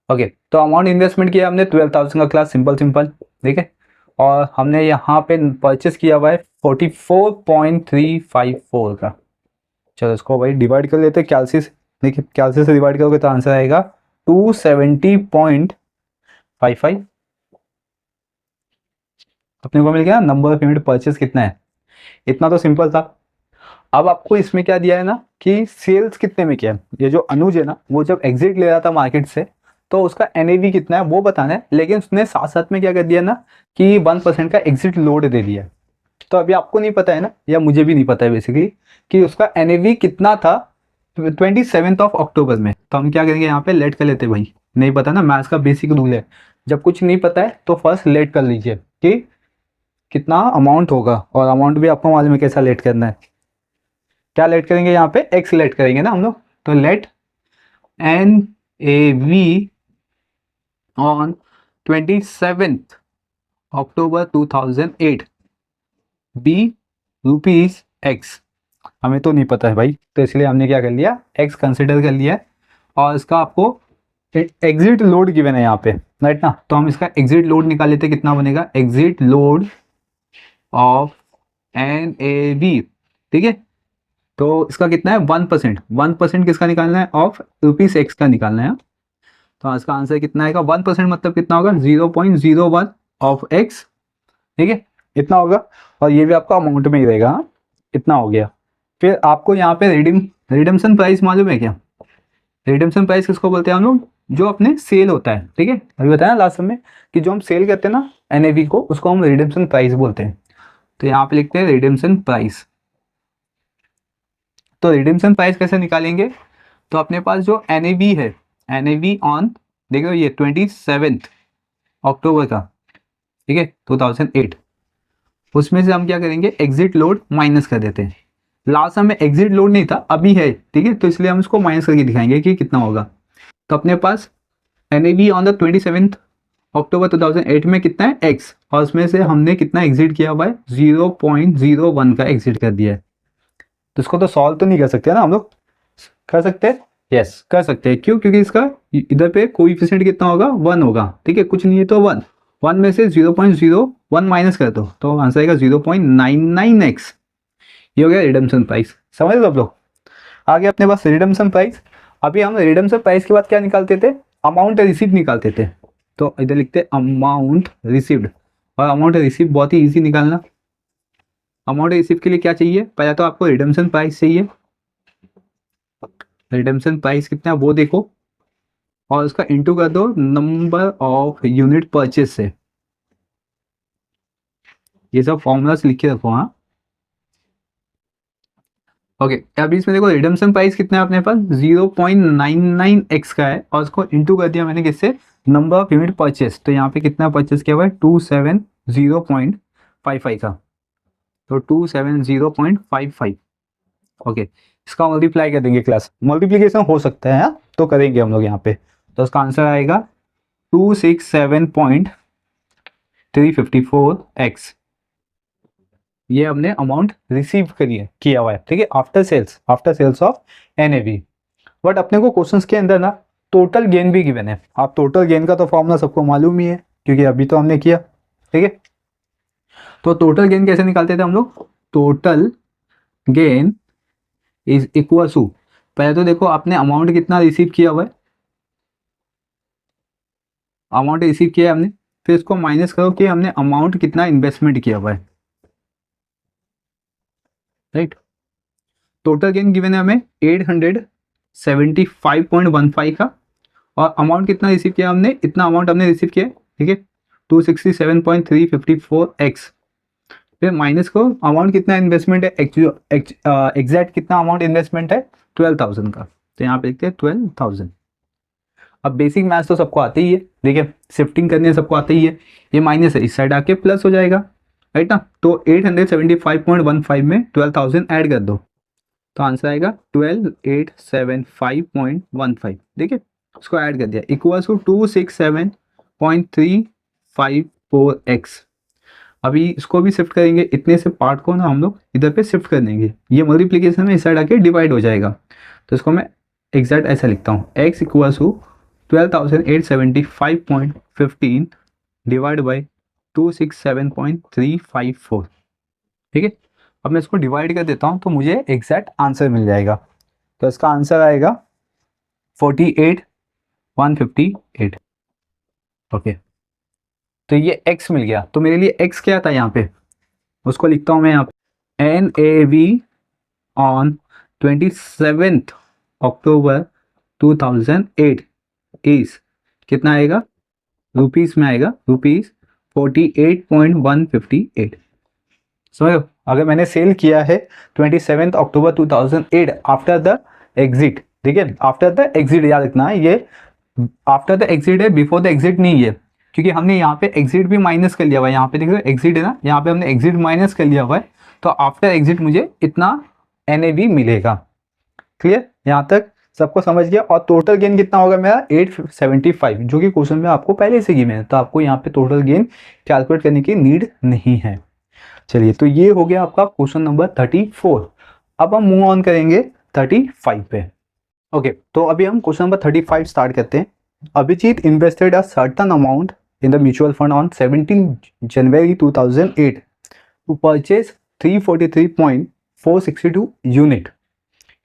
ओके। तो अमाउंट इन्वेस्टमेंट किया हमने 12,000 का क्लास, सिंपल सिंपल, ठीक है। और हमने यहाँ पे परचेस किया हुआ है 44.354 का। चलो इसको भाई डिवाइड कर लेते हैं कैलसी से। देखिए कैलसी से डिवाइड करोगे तो आंसर आएगा 270.55। अपने को मिल गया नंबर ऑफ यूनिट परचेस कितना है, इतना तो सिंपल था। अब आपको इसमें क्या दिया है ना, कि सेल्स कितने में किया है। ये जो अनुज है ना, वो जब एग्जिट ले रहा था मार्केट से, तो उसका एनएवी कितना है वो बताना है। लेकिन उसने साथ साथ में क्या कर दिया ना, कि 1% का एग्जिट लोड दे दिया। तो अभी आपको नहीं पता है ना, या मुझे भी नहीं पता है बेसिकली, कि उसका एनएवी कितना था 27 ऑफ अक्टूबर में। तो हम क्या करेंगे, यहाँ पे लेट कर लेते भाई, नहीं पता ना, मैथ्स का बेसिक रूल है, जब कुछ नहीं पता है तो फर्स्ट लेट कर लीजिए कि कितना अमाउंट होगा। और अमाउंट भी आपको मालूम है कैसा लेट करना है। क्या लेट करेंगे, यहाँ पे एक्स लेट करेंगे ना हम लोग। तो let N A V on 27 October 2008 be rupees x. हमें तो नहीं पता है भाई, तो इसलिए हमने क्या कर लिया, एक्स कंसिडर कर लिया है। और इसका आपको एग्जिट लोड गिवन है यहाँ पे, राइट ना। तो हम इसका एग्जिट लोड निकाल लेते, कितना बनेगा, exit load of N A V, ठीक है। तो इसका कितना है 1%, 1% किसका निकालना है, ऑफ रुपीज एक्स का निकालना है। तो इसका आंसर कितना आएगा, 1% मतलब कितना होगा, 0.01 ऑफ एक्स, ठीक है, इतना होगा। और ये भी आपका अमाउंट में ही रहेगा, हाँ? इतना हो गया। फिर आपको यहाँ पे रिडम्शन प्राइस मालूम है क्या, रिडम्शन प्राइस किसको बोलते हैं हम लोग, जो अपने सेल होता है, ठीक है। अभी बताया लास्ट में कि जो हम सेल करते हैं ना एनएवी को, उसको हम रिडम्शन प्राइस बोलते हैं। तो यहाँ पे लिखते हैं रिडम्शन प्राइस। तो रिडम्शन प्राइस कैसे निकालेंगे, तो अपने पास जो एनएवी है, एनएवी ऑन देखो ये 27 अक्टूबर का, ठीक है, 2008, उसमें से हम क्या करेंगे, एग्जिट लोड माइनस कर देते हैं। लास्ट में एग्जिट लोड नहीं था, अभी है, ठीक है, तो इसलिए हम इसको माइनस करके दिखाएंगे कि कितना होगा। तो अपने पास एनएवी ऑन द 27 अक्टूबर 2008 में कितना है, एक्स, और उसमें से हमने कितना एग्जिट किया हुआ है, 0.01 का एग्जिट कर दिया है। तो इसको तो सॉल्व तो नहीं कर सकते ना हम लोग, कर सकते हैं, यस कर सकते हैं। क्यों, क्योंकि इसका इधर पे कोएफिशिएंट कितना होगा, 1 होगा, ठीक है, कुछ नहीं है तो 1, 1 में से 0.01 माइनस कर दो तो आंसर आएगा 0.99x। ये हो गया रिडम्शन प्राइस, समझ लो आप लोग। आगे अपने पास रिडम्शन प्राइस। अभी हम रिडम्शन प्राइस के बाद क्या निकालते थे, अमाउंट रिसीव निकालते थे। तो इधर लिखते अमाउंट रिसीव्ड, और अमाउंट रिसीव बहुत ही ईजी निकालना। अमाउंट रिसीव के लिए क्या चाहिए, पहले तो आपको रिडम्शन प्राइस चाहिए, रिडेम्पशन प्राइस कितना है वो देखो और उसका इंटू कर दो नंबर ऑफ यूनिट परचेज से। ये सब फॉर्मूलास लिख के रखो। हाँ ओके, अभी इसमें देखो रिडम्पशन प्राइस कितना है अपने पास 0.99x का है और उसको इंटू कर दिया मैंने किससे, नंबर ऑफ यूनिट परचेस। तो यहाँ पे कितना परचेस किया हुआ है 270.55 का, तो 270.55। ओके, इसका मल्टीप्लाई कर देंगे, क्लास मल्टीप्लीकेशन हो सकता है हाँ? तो करेंगे हम लोग यहाँ पे। तो उसका आंसर आएगा 267.354x। ये हमने अमाउंट रिसीव करी है, किया हुआ है, ठीक है, after sales of NAV. But अपने को क्वेश्चंस के अंदर ना टोटल गेन भी गिवन है। आप टोटल गेन का तो फॉर्मूला सबको मालूम ही है क्योंकि अभी तो हमने किया, ठीक है। तो टोटल गेन कैसे निकालते थे हम लोग, total gain is equal to, पहले तो देखो आपने अमाउंट कितना रिसीव किया हुआ है, अमाउंट रिसीव किया है हमने, फिर इसको माइनस करो कि हमने अमाउंट कितना इन्वेस्टमेंट किया हुआ है, राइट। टोटल गेन गिवन है हमें 875.15 का, और अमाउंट कितना रिसीव किया हमने, इतना अमाउंट हमने रिसीव किया, ठीक है, 267.354x। फिर माइनस को अमाउंट कितना इन्वेस्टमेंट है, एग्जैक्ट कितना अमाउंट इन्वेस्टमेंट है 12,000 का, तो यहाँ पे देखते हैं 12,000। अब बेसिक मैथ्स तो सबको आते ही है, देखिए शिफ्टिंग करने सबको आते ही है, ये माइनस है इस साइड आके प्लस हो जाएगा, राइट ना। तो 875.15 में 12,000 ऐड कर दो तो आंसर आएगा 12,875.15, देखिए उसको ऐड कर दिया इक्वल टू 267.354x। अभी इसको भी शिफ्ट करेंगे, इतने से पार्ट को ना हम लोग इधर पे शिफ्ट कर देंगे, ये मल्टीप्लीकेशन में इस साइड आके डिवाइड हो जाएगा। तो इसको मैं एग्जैक्ट ऐसा लिखता हूँ, x equal to 12,875.15 divide by 267.354, ठीक है। अब मैं इसको डिवाइड कर देता हूँ तो मुझे एग्जैक्ट आंसर मिल जाएगा। तो इसका आंसर आएगा 48,158। ओके, तो ये x मिल गया, तो मेरे लिए x क्या था यहाँ पे, उसको लिखता हूँ मैं यहाँ पे NAV ऑन 27 अक्टूबर 2008 इज कितना आएगा, रुपीस में आएगा, रुपीस 48.158। समझो, अगर मैंने सेल किया है 27 अक्टूबर 2008 आफ्टर द एग्जिट, ठीक है, आफ्टर द एग्जिट याद रखना है, ये आफ्टर द एग्जिट है, बिफोर द एग्जिट नहीं है, क्योंकि हमने यहाँ पे एग्जिट भी माइनस कर लिया हुआ है, यहाँ पे देखो एग्जिट है ना, यहाँ पे हमने एग्जिट माइनस कर लिया हुआ है, तो आफ्टर एग्जिट मुझे इतना NAV मिलेगा। क्लियर, यहाँ तक सबको समझ गया। और टोटल गेन कितना होगा मेरा 875, जो कि क्वेश्चन में आपको पहले से गिवन है, तो आपको यहाँ पे टोटल गेन कैलकुलेट करने की नीड नहीं है। चलिए, तो ये हो गया आपका क्वेश्चन नंबर 34। अब हम मूव ऑन करेंगे 35 पे। ओके, तो अभी हम क्वेश्चन नंबर 35 स्टार्ट करते हैं। Abhijit invested a certain amount in the mutual fund on 17 January 2008 to purchase 343.462 unit.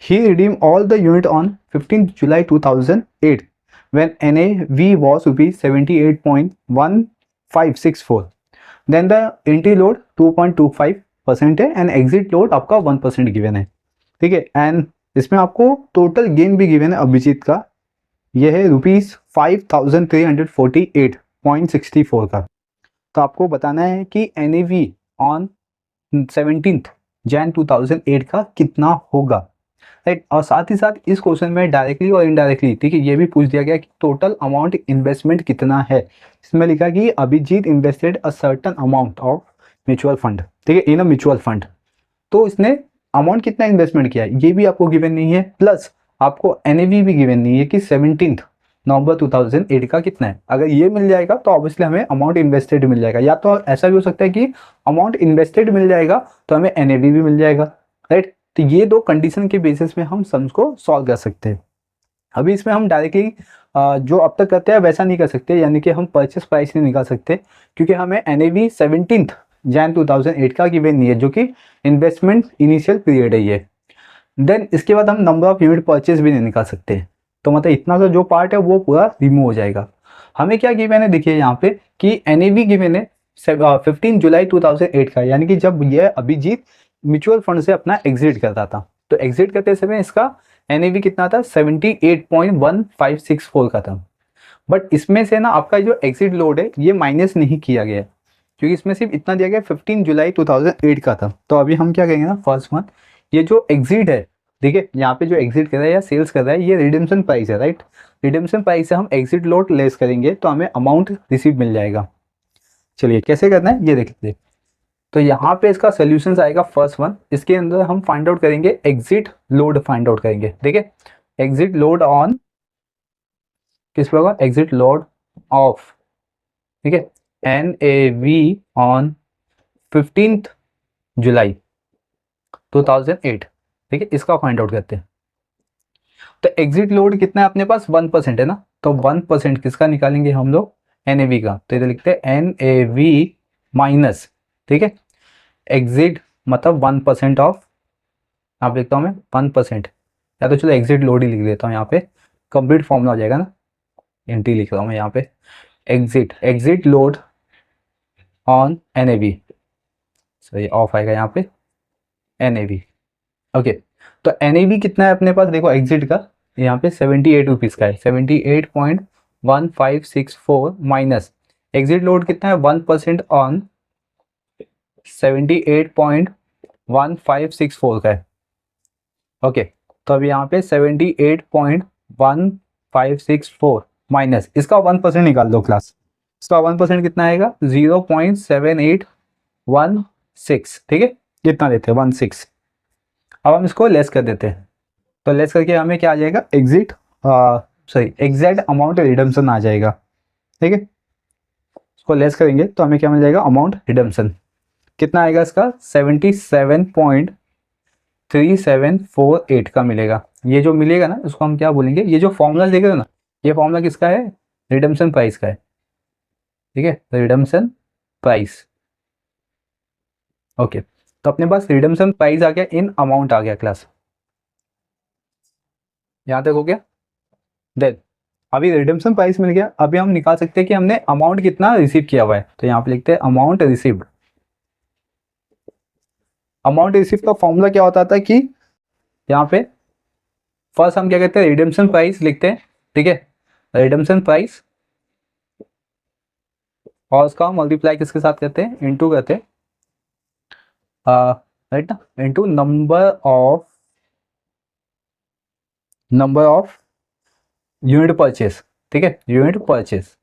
He redeemed all the unit on 15th July 2008 when NAV was rupees 78.1564. Then the entry load 2.25% है and exit load आपका 1% given है, ठीक है। And इसमें आपको total gain भी given है अभिजीत का, यह है रुपीज 5,348.64 का। तो आपको बताना है कि NAV ऑन 17 जैन 2008 का कितना होगा, राइट। और साथ ही साथ इस क्वेश्चन में डायरेक्टली और इनडायरेक्टली, ठीक है, ये भी पूछ दिया गया कि टोटल अमाउंट इन्वेस्टमेंट कितना है। इसमें लिखा कि Abhijit invested a certain amount of mutual fund, ठीक है, इन अ म्यूचुअल फंड। तो इसने अमाउंट कितना इन्वेस्टमेंट किया है ये भी आपको गिवन नहीं है, प्लस आपको NAV भी गिवन नहीं है कि 17 नवंबर 2008 का कितना है। अगर ये मिल जाएगा तो ऑब्वियसली हमें अमाउंट इन्वेस्टेड मिल जाएगा, या तो ऐसा भी हो सकता है कि अमाउंट इन्वेस्टेड मिल जाएगा तो हमें NAV भी मिल जाएगा, राइट। तो ये दो कंडीशन के बेसिस में हम सम्स को सॉल्व कर सकते हैं। अभी इसमें हम डायरेक्टली जो अब तक करते हैं वैसा नहीं कर सकते, यानी कि हम परचेस प्राइस नहीं निकाल सकते, क्योंकि हमें NAV 17 जैन 2008 का गिवन नहीं है, जो कि इन्वेस्टमेंट इनिशियल पीरियड है ये। देन इसके बाद हम नंबर ऑफ यूनिट परचेस भी नहीं निकाल सकते, तो मतलब इतना सा जो पार्ट है वो पूरा रिमूव हो जाएगा। हमें क्या गिवन है, देखिए यहाँ पे कि NAV गिवन है 15 जुलाई 2008 का, यानी कि जब यह अभिजीत म्यूचुअल फंड से अपना एग्जिट करता था, तो एग्जिट करते समय इसका एनएवी कितना था, 78.1564 का था। बट इसमें से ना आपका जो एग्जिट लोड है ये माइनस नहीं किया गया, क्योंकि इसमें सिर्फ इतना दिया गया 15 जुलाई 2008 का था। तो अभी हम क्या करेंगे ना, फर्स्ट वन, ये जो एग्जिट है, देखिए यहाँ पे जो एग्जिट कर रहा है या सेल्स कर रहा है, ये रिडेम्पशन प्राइस है, राइट। रिडेम्पशन प्राइस से हम एग्जिट लोड लेस करेंगे तो हमें अमाउंट रिसीव मिल जाएगा। चलिए कैसे करना है ये देख लीजिए। तो यहाँ पे इसका सोल्यूशन आएगा फर्स्ट वन, इसके अंदर हम फाइंड आउट करेंगे एग्जिट लोड फाइंड आउट करेंगे। देखिए एग्जिट लोड ऑन किस पे होगा, एग्जिट लोड ऑफ, ठीक है, NAV ऑन 15 जुलाई 2008, ठीक है, इसका फाइंड आउट करते हैं। तो एग्जिट लोड कितना है अपने पास, 1% है ना, तो 1% किसका निकालेंगे हम लोग, NAV का। तो इधर लिखते हैं NAV माइनस, ठीक है, एग्जिट मतलब 1% ऑफ, आप लिखता हूँ मैं 1%, या तो चलो एग्जिट लोड ही लिख देता हूँ यहाँ पे, कंप्लीट फॉर्मूला हो जाएगा ना, NT लिख रहा हूँ मैं यहाँ पे, एग्जिट लोड ऑन NAV, सही ऑफ आएगा यहाँ पे NAV। ओके, तो NAV कितना है अपने पास, देखो एग्जिट का यहाँ पे 78 रुपीज़ का है, 78.1564 माइनस एग्जिट लोड कितना है 1% ऑन 78.1564 का है। ओके, तो अभी यहाँ पे 78.1564 माइनस इसका 1% निकाल दो क्लास, इसका 1% कितना आएगा, 0.7816, ठीक है, कितना देते हैं 16। अब हम इसको लेस कर देते हैं, तो लेस करके हमें क्या आ जाएगा, एग्जैक्ट अमाउंट रिडम्पशन आ जाएगा, ठीक है। इसको लेस करेंगे तो हमें क्या मिल जाएगा, अमाउंट रिडम्पशन कितना आएगा इसका, 77.3748 का मिलेगा। ये जो मिलेगा ना उसको हम क्या बोलेंगे, ये जो फॉर्मूला देख रहे हो ना, ये फॉर्मूला किसका है, रिडम्पशन प्राइस का है, ठीक है, रिडम्पशन प्राइस। ओके, तो अपने पास रिडम्पशन प्राइस आ गया, इन अमाउंट आ गया क्लास, यहाँ तक हो गया। देन अभी रिडम्पशन प्राइस मिल गया, अभी हम निकाल सकते हैं कि हमने अमाउंट कितना रिसीव किया हुआ है। तो यहाँ पे लिखते हैं अमाउंट रिसीव्ड। अमाउंट रिसीव का फॉर्मूला क्या होता था कि यहाँ पे फर्स्ट हम क्या कहते हैं, रिडम्पशन प्राइस लिखते हैं, ठीक है, रिडम्पशन प्राइस, और उसका मल्टीप्लाई किसके साथ करते हैं, इनटू करते हैं, राइट ना, into number of unit purchase, ठीक है, यूनिट परचेस।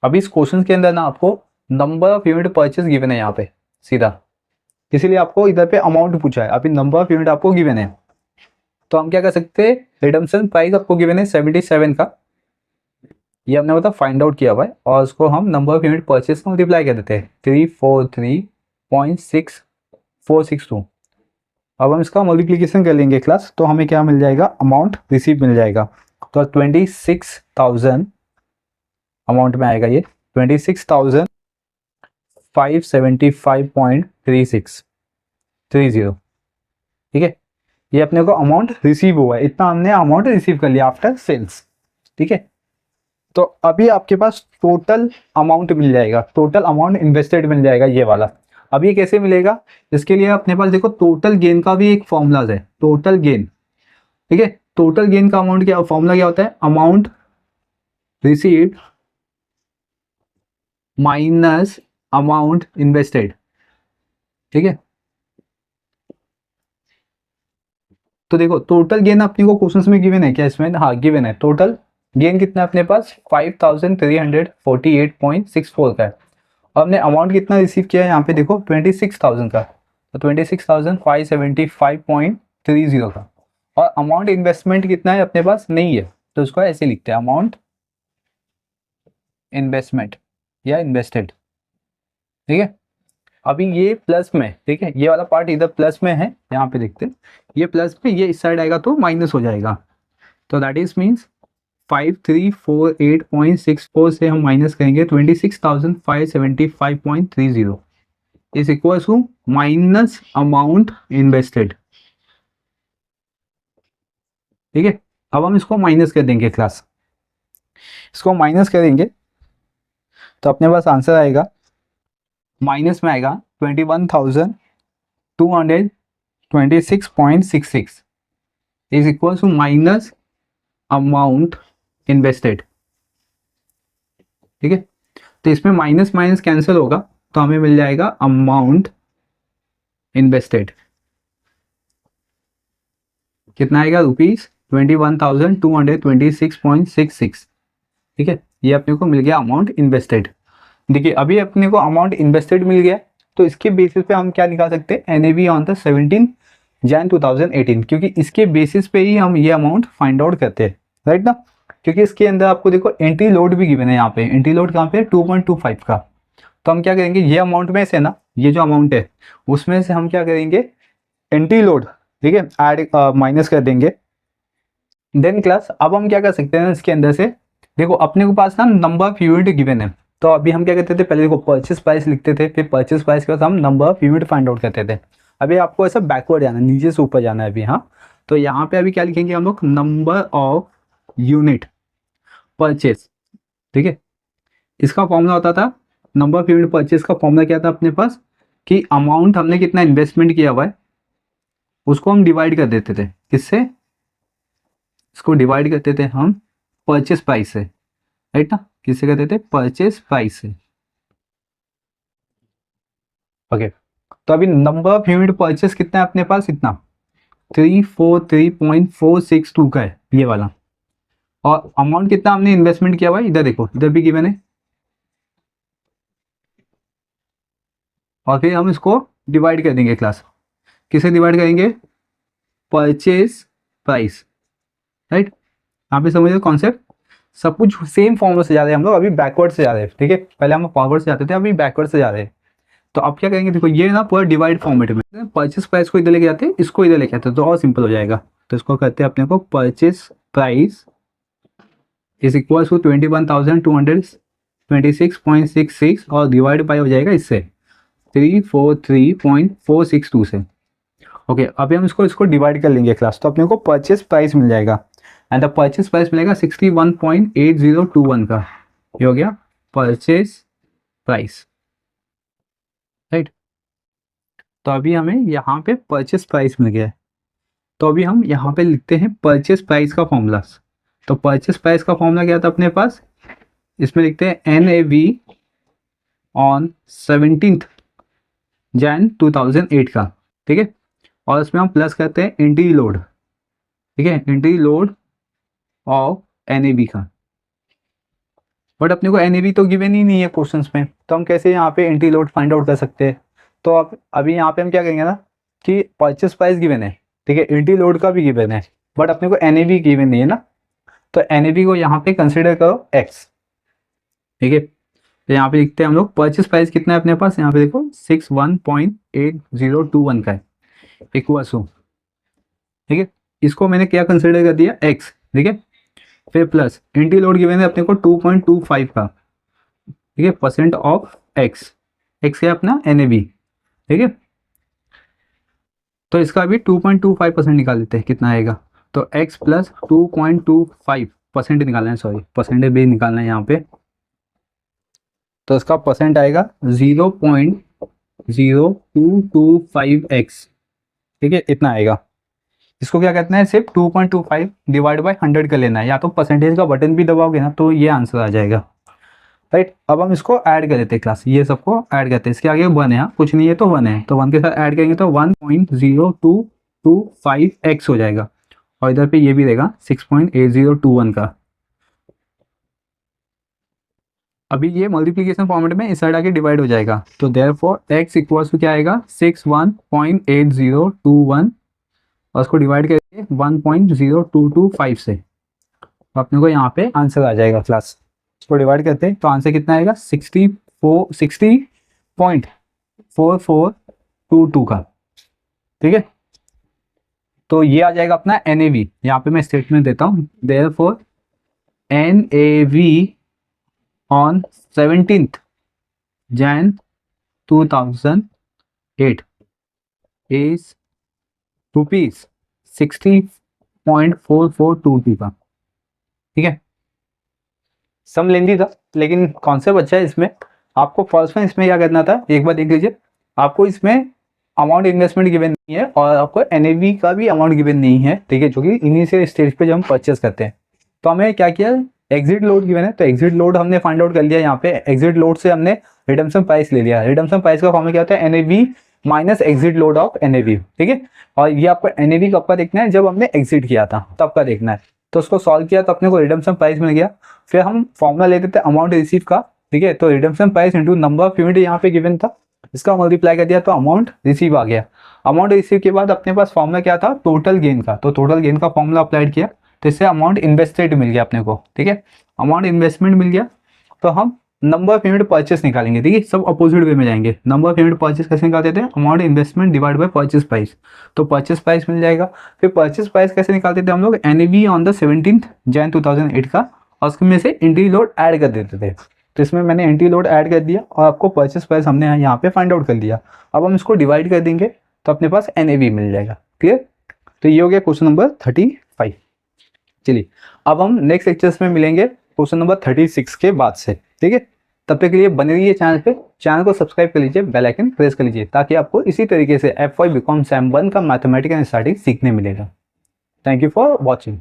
अभी इस क्वेश्चन के अंदर ना आपको number of unit purchase given है यहाँ पे सीधा, इसीलिए आपको इधर पे अमाउंट पूछा है, अभी नंबर ऑफ यूनिट आपको गिवन है। तो हम क्या कर सकते हैं, रिडम्पशन प्राइस आपको गिवन है 77 का, ये हमने मतलब फाइंड आउट किया हुआ है, और उसको हम नंबर ऑफ यूनिट परचेस को मल्टीप्लाई कर देते हैं 343.6462। अब हम इसका मल्टीप्लीकेशन कर लेंगे क्लास, तो हमें क्या मिल जाएगा, अमाउंट रिसीव मिल जाएगा। तो 26,000 अमाउंट में आएगा, ये 26,575.3630, ठीक है, ये अपने को अमाउंट रिसीव हुआ है, इतना हमने अमाउंट रिसीव कर लिया आफ्टर सेल्स, ठीक है। तो अभी आपके पास टोटल अमाउंट मिल जाएगा, टोटल अमाउंट इन्वेस्टेड मिल जाएगा ये वाला। अब ये कैसे मिलेगा, इसके लिए अपने पास देखो टोटल गेन का भी एक फॉर्मूला है, टोटल गेन, ठीक है, टोटल गेन का अमाउंट क्या, फॉर्मूला क्या होता है, amount received minus amount invested, ठीक है। तो देखो टोटल गेन अपने को क्वेश्चंस में गिवन है क्या, इसमें हाँ गिवन है, टोटल गेन कितना है अपने पास 5348.64 का है, और हमने अमाउंट कितना रिसीव किया है यहाँ पे देखो 26,000 का, तो 26,575.30 का, और अमाउंट इन्वेस्टमेंट कितना है अपने पास नहीं है, तो उसको ऐसे लिखते हैं अमाउंट इन्वेस्टमेंट या इन्वेस्टेड, ठीक है। अभी ये प्लस में, ठीक है, ये वाला पार्ट इधर प्लस में है, यहाँ पे देखते हैं ये प्लस में, ये इस साइड आएगा तो माइनस हो जाएगा, तो दैट इज मीन्स 5348.64 से हम माइनस करेंगे 26,575.30 is equal to minus amount invested, ठीक है। अब हम इसको माइनस कर देंगे क्लास, इसको माइनस करेंगे तो अपने पास आंसर आएगा, माइनस में आएगा 21,200 26.66 is equal to minus amount invested. ठीक है, तो इसमें माइनस माइनस कैंसिल होगा तो हमें मिल जाएगा अमाउंट इन्वेस्टेड। कितना आएगा? ₹21,226.66। ठीक है, ये अपने को मिल गया अमाउंट इन्वेस्टेड। देखिए अभी अपने को अमाउंट इन्वेस्टेड मिल गया, तो इसके बेसिस पे हम क्या निकाल सकते हैं? एनएवी ऑन द 17 जैन 2018, क्योंकि इसके बेसिस पे ही हम ये अमाउंट फाइंड आउट करते हैं, राइट ना। क्योंकि इसके अंदर आपको देखो एंट्री लोड भी गिवन है, यहाँ पे एंट्री लोड कहाँ पे? 2.25 का। तो हम क्या करेंगे, ये अमाउंट में से ना, ये जो अमाउंट है उसमें से हम क्या करेंगे? एंट्री लोड, ठीक है, ऐड माइनस कर देंगे। देन क्लास अब हम क्या कर सकते हैं इसके अंदर से, देखो अपने को पास ना नंबर ऑफ यूनिट गिवन है, तो अभी हम क्या करते थे? पहले देखो परचेस प्राइस लिखते थे, फिर परचेस प्राइस के बाद हम number of unit find out करते थे। अभी आपको ऐसा बैकवर्ड जाना है, नीचे से ऊपर जाना है अभी। हाँ, तो यहाँ पे अभी क्या लिखेंगे हम लोग? Number of unit purchase. ठीक है, इसका फॉर्मूला होता था, नंबर ऑफ यूनिट परचेस का फॉर्मूला क्या था अपने पास? कि अमाउंट हमने कितना इन्वेस्टमेंट किया हुआ है उसको हम डिवाइड कर देते थे। किससे? इसको डिवाइड करते थे हम परचेस प्राइस से, राइट ना। किससे करते थे? परचेस प्राइस से। ओके, तो अभी नंबर ऑफ यूनिट परचेस कितना है अपने पास? इतना 343.462 का है ये वाला। और अमाउंट कितना हमने इन्वेस्टमेंट किया हुआ है इधर देखो, इधर भी गिवन है। और फिर हम इसको डिवाइड कर देंगे क्लास। किसे डिवाइड करेंगे? Purchase price, right. यहाँ पे समझिए कॉन्सेप्ट, सब कुछ सेम फॉर्मूला से जा रहे हैं हम लोग, अभी बैकवर्ड से जा रहे हैं। ठीक है, पहले हम फॉरवर्ड से जाते थे, अभी बैकवर्ड से जा रहे हैं। तो अब क्या करेंगे? देखो ये ना पूरा डिवाइड फॉर्मेट में, परचेस प्राइस को इधर लेके जाते हैं, इसको इधर लेके आते हैं, तो और सिंपल हो जाएगा। तो इसको करते हैं अपने को, purchase price is equal to 21,226.66 और डिवाइड बाई हो जाएगा इससे 343.462 से। ओके, अभी हम इसको इसको डिवाइड कर लेंगे क्लास, तो अपने को परचेस प्राइस मिल जाएगा, एंड द परचेस प्राइस मिलेगा 61.8021 का। ये हो गया परचेस प्राइस, राइट। तो अभी हमें यहाँ पे परचेस प्राइस मिल गया है, तो अभी हम यहाँ पे लिखते हैं परचेस प्राइस का फॉर्मूला। तो परचेस प्राइस का फॉर्मूला क्या था अपने पास? इसमें लिखते हैं NAV ऑन 17 जैन 2008 का। ठीक है, और इसमें हम प्लस करते हैं एंट्री लोड। ठीक है, एंट्री लोड ऑफ NAV का। बट अपने को NAV तो गिवन ही नहीं है क्वेश्चंस में, तो हम कैसे यहाँ पे एंट्री लोड फाइंड आउट कर सकते हैं? तो अब अभी यहाँ पे हम क्या करेंगे ना, कि परचेस प्राइस गिवन है, ठीक है, एंट्री लोड का भी गिवन है, बट अपने को NAV गिवन नहीं है ना, तो NAV को यहाँ पे कंसिडर करो X। ठीक है, तो यहाँ पे लिखते हैं हम लोग परचेस प्राइस कितना है अपने पास, यहाँ पे देखो 61.8021 का है, इक्वल टू, ठीक है, इसको मैंने क्या कंसिडर कर दिया? X। ठीक है, फिर प्लस एंट्री लोड गिवन है अपने को 2.25 का, ठीक है, परसेंट ऑफ X। X है अपना NAV। ठीक है, तो इसका अभी 2.25% निकाल लेते हैं, कितना आएगा? तो X प्लस 2.25% निकालना है, सॉरी परसेंटेज भी निकालना है यहाँ पे, तो इसका परसेंट आएगा 0.0225x। ठीक है, इतना आएगा। इसको क्या कहते हैं? सिर्फ 2.25 डिवाइड बाई 100 कर लेना है, या तो परसेंटेज का बटन भी दबाओगे ना तो ये आंसर आ जाएगा, राइट। अब हम इसको ऐड कर देते हैं क्लास, ये सबको ऐड करते हैं, इसके आगे 1 है, हाँ कुछ नहीं है तो 1 है, तो 1 के साथ ऐड करेंगे तो 1.0225x हो जाएगा, और इधर पे ये भी रहेगा 6.8021 का। अभी ये मल्टीप्लिकेशन फॉर्मेट में इस साइड आके डिवाइड हो जाएगा, तो देयरफॉर x इक्वल्स टू क्या आएगा? 61.8021, और उसको डिवाइड करेंगे 1.0225 से, तो अपने को यहाँ पे आंसर आ जाएगा क्लास। इसको डिवाइड करते हैं तो आंसर कितना आएगा? 60.4422 का। ठीक है, तो ये आ जाएगा अपना NAV। यहाँ पे मैं स्टेटमेंट देता हूँ, therefore NAV on 17th Jan 2008 is rupees 60.4422 का। ठीक है, सम लेंदी था लेकिन कॉन्सेप्ट अच्छा है इसमें। आपको फर्स्ट में इसमें क्या करना था, एक बार देख लीजिए, आपको इसमें अमाउंट इन्वेस्टमेंट गिवन नहीं है और आपको एनएवी का भी अमाउंट गिवन नहीं है, ठीक है, जो कि इनिशियल स्टेज पे जब हम परचेस करते हैं। तो हमें क्या किया, एग्जिट लोड गिवन है, तो एग्जिट लोड हमने फाइंड आउट कर लिया। यहाँ पे एग्जिट लोड से हमने रिडम्पशन प्राइस ले लिया। रिडम्पशन प्राइस का फॉर्मूला क्या होता है, NAV minus exit load of NAV, ठीक है। और ये आपको एनएवी कब का देखना है, जब हमने एग्जिट किया था तब का देखना है। तो उसको सॉल्व किया तो अपने को रिडम्पशन प्राइस मिल गया। फिर हम फॉर्मूला लेते थे अमाउंट रिसीव का, ठीक है। तो redemption price into number of unit यहाँ पे गिवन था, इसका मल्टीप्लाई कर दिया तो अमाउंट रिसीव आ गया। अमाउंट रिसीव के बाद अपने पास फॉर्मूला क्या था, टोटल गेन का। तो टोटल गेन का फॉर्मूला अप्लाइड किया तो इससे अमाउंट इन्वेस्टेड मिल गया अपने को, ठीक है। अमाउंट इन्वेस्टमेंट मिल गया तो हम नंबर ऑफ यूनिट परचेस निकालेंगे, ठीक है। सब अपोजिट वे में जाएंगे। नंबर ऑफ यूनिट परचेस कैसे निकालते थे, amount investment divide by purchase price. तो परचेस प्राइस मिल जाएगा। फिर परचेस प्राइस कैसे निकालते थे हम लोग, एनएवी ऑन द 17 Jan 2008 का, और उसमें से एंट्री लोड ऐड कर देते थे। तो इसमें मैंने एंट्री लोड ऐड कर दिया और आपको परचेस प्राइस हमने यहाँ पे फाइंड आउट कर दिया। अब हम इसको डिवाइड कर देंगे तो अपने पास एनएवी मिल जाएगा, क्लियर। तो ये हो गया क्वेश्चन नंबर 35। चलिए अब हम नेक्स्ट लेक्चर्स में मिलेंगे क्वेश्चन नंबर 36 के बाद से, ठीक है। तब तक के लिए बने रहिए चैनल पे, चैनल को सब्सक्राइब कर लीजिए, बेल आइकन प्रेस कर लीजिए, ताकि आपको इसी तरीके से FY BCom Sem 1 का मैथमेटिक्स एंड स्टैटिस्टिक्स सीखने मिलेगा। Thank you for watching.